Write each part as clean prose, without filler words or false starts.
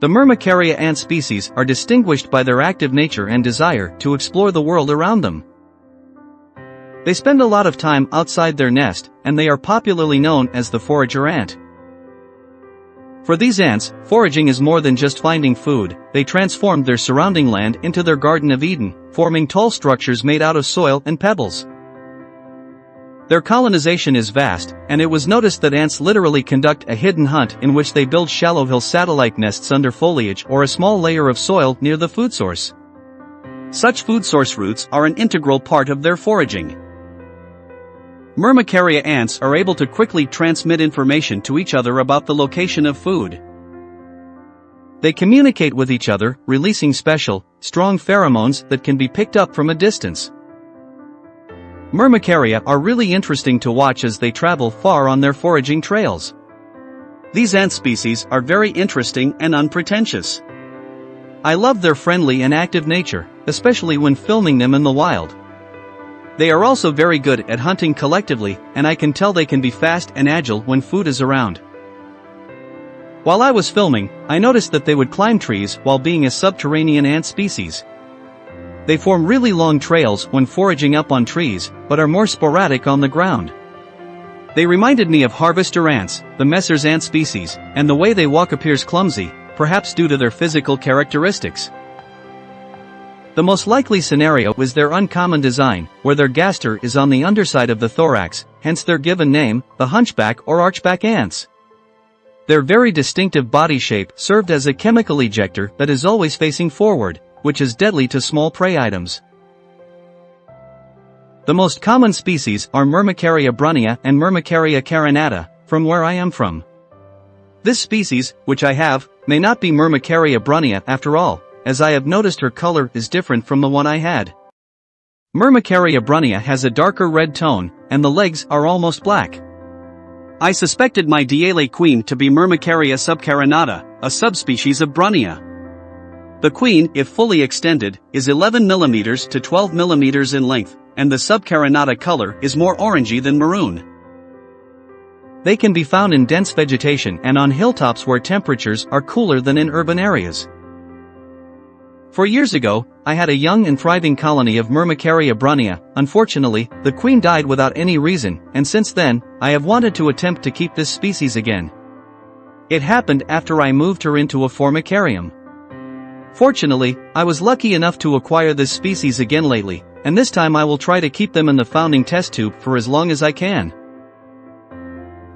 The Myrmicaria ant species are distinguished by their active nature and desire to explore the world around them. They spend a lot of time outside their nest, and they are popularly known as the forager ant. For these ants, foraging is more than just finding food. They transformed their surrounding land into their Garden of Eden, forming tall structures made out of soil and pebbles. Their colonization is vast, and it was noticed that ants literally conduct a hidden hunt in which they build shallow hill satellite nests under foliage or a small layer of soil near the food source. Such food source routes are an integral part of their foraging. Myrmicaria ants are able to quickly transmit information to each other about the location of food. They communicate with each other, releasing special, strong pheromones that can be picked up from a distance. Myrmicaria are really interesting to watch as they travel far on their foraging trails. These ant species are very interesting and unpretentious. I love their friendly and active nature, especially when filming them in the wild. They are also very good at hunting collectively, and I can tell they can be fast and agile when food is around. While I was filming, I noticed that they would climb trees while being a subterranean ant species. They form really long trails when foraging up on trees, but are more sporadic on the ground. They reminded me of harvester ants, the Messer's ant species, and the way they walk appears clumsy, perhaps due to their physical characteristics. The most likely scenario is their uncommon design, where their gaster is on the underside of the thorax, hence their given name, the hunchback or archback ants. Their very distinctive body shape served as a chemical ejector that is always facing forward, which is deadly to small prey items. The most common species are Myrmicaria brunnea and Myrmicaria carinata, from where I am from. This species, which I have, may not be Myrmicaria brunnea after all, as I have noticed her color is different from the one I had. Myrmicaria brunnea has a darker red tone, and the legs are almost black. I suspected my Diele queen to be Myrmicaria subcarinata, a subspecies of brunnea. The queen, if fully extended, is 11 mm to 12 mm in length, and the subcarinata color is more orangey than maroon. They can be found in dense vegetation and on hilltops where temperatures are cooler than in urban areas. 4 years ago, I had a young and thriving colony of Myrmicaria brunnea. Unfortunately, the queen died without any reason, and since then, I have wanted to attempt to keep this species again. It happened after I moved her into a formicarium. Fortunately, I was lucky enough to acquire this species again lately, and this time I will try to keep them in the founding test tube for as long as I can.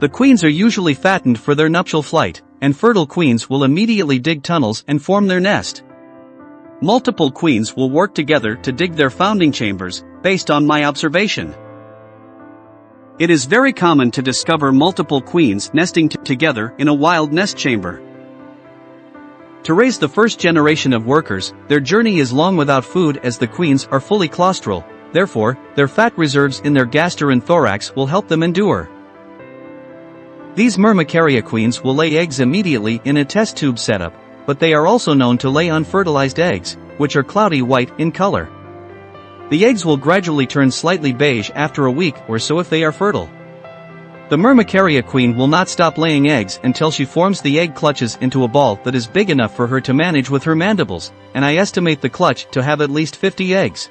The queens are usually fattened for their nuptial flight, and fertile queens will immediately dig tunnels and form their nest. Multiple queens will work together to dig their founding chambers, based on my observation. It is very common to discover multiple queens nesting together in a wild nest chamber. To raise the first generation of workers, their journey is long without food as the queens are fully claustral, therefore, their fat reserves in their gaster and thorax will help them endure. These Myrmicaria queens will lay eggs immediately in a test tube setup, but they are also known to lay unfertilized eggs, which are cloudy white in color. The eggs will gradually turn slightly beige after a week or so if they are fertile. The Myrmicaria queen will not stop laying eggs until she forms the egg clutches into a ball that is big enough for her to manage with her mandibles, and I estimate the clutch to have at least 50 eggs.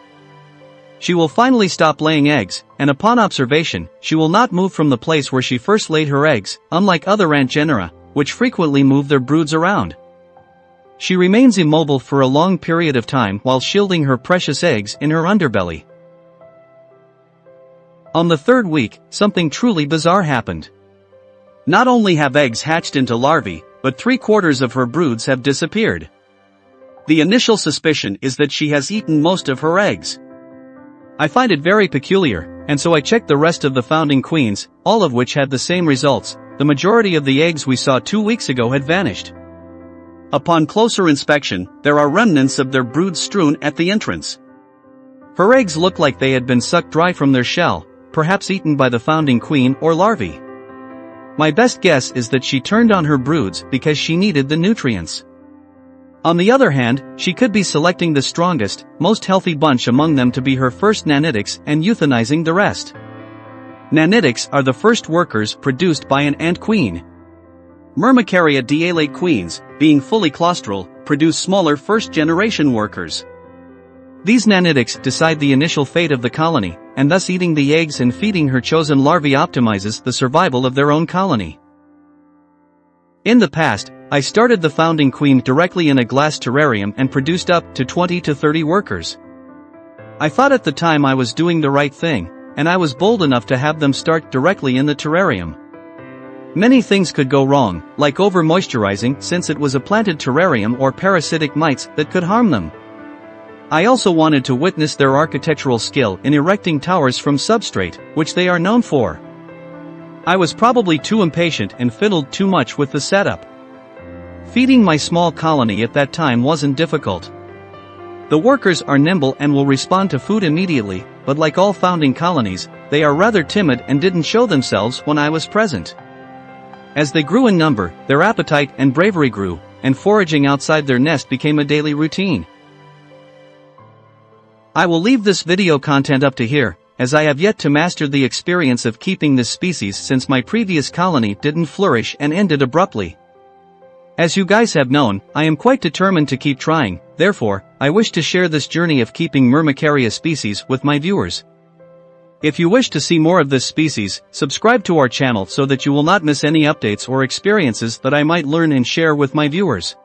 She will finally stop laying eggs, and upon observation, she will not move from the place where she first laid her eggs, unlike other ant genera, which frequently move their broods around. She remains immobile for a long period of time while shielding her precious eggs in her underbelly. On the third week, something truly bizarre happened. Not only have eggs hatched into larvae, but 3/4 of her broods have disappeared. The initial suspicion is that she has eaten most of her eggs. I find it very peculiar, and so I checked the rest of the founding queens, all of which had the same results. The majority of the eggs we saw 2 weeks ago had vanished. Upon closer inspection, there are remnants of their brood strewn at the entrance. Her eggs look like they had been sucked dry from their shell, perhaps eaten by the founding queen or larvae. My best guess is that she turned on her broods because she needed the nutrients. On the other hand, she could be selecting the strongest, most healthy bunch among them to be her first nanitics and euthanizing the rest. Nanitics are the first workers produced by an ant queen. Myrmicaria dialate queens, being fully claustral, produce smaller first-generation workers. These nanitics decide the initial fate of the colony, and thus eating the eggs and feeding her chosen larvae optimizes the survival of their own colony. In the past, I started the founding queen directly in a glass terrarium and produced up to 20 to 30 workers. I thought at the time I was doing the right thing, and I was bold enough to have them start directly in the terrarium. Many things could go wrong, like over-moisturizing since it was a planted terrarium or parasitic mites that could harm them. I also wanted to witness their architectural skill in erecting towers from substrate, which they are known for. I was probably too impatient and fiddled too much with the setup. Feeding my small colony at that time wasn't difficult. The workers are nimble and will respond to food immediately, but like all founding colonies, they are rather timid and didn't show themselves when I was present. As they grew in number, their appetite and bravery grew, and foraging outside their nest became a daily routine. I will leave this video content up to here, as I have yet to master the experience of keeping this species since my previous colony didn't flourish and ended abruptly. As you guys have known, I am quite determined to keep trying, therefore, I wish to share this journey of keeping Myrmicaria species with my viewers. If you wish to see more of this species, subscribe to our channel so that you will not miss any updates or experiences that I might learn and share with my viewers.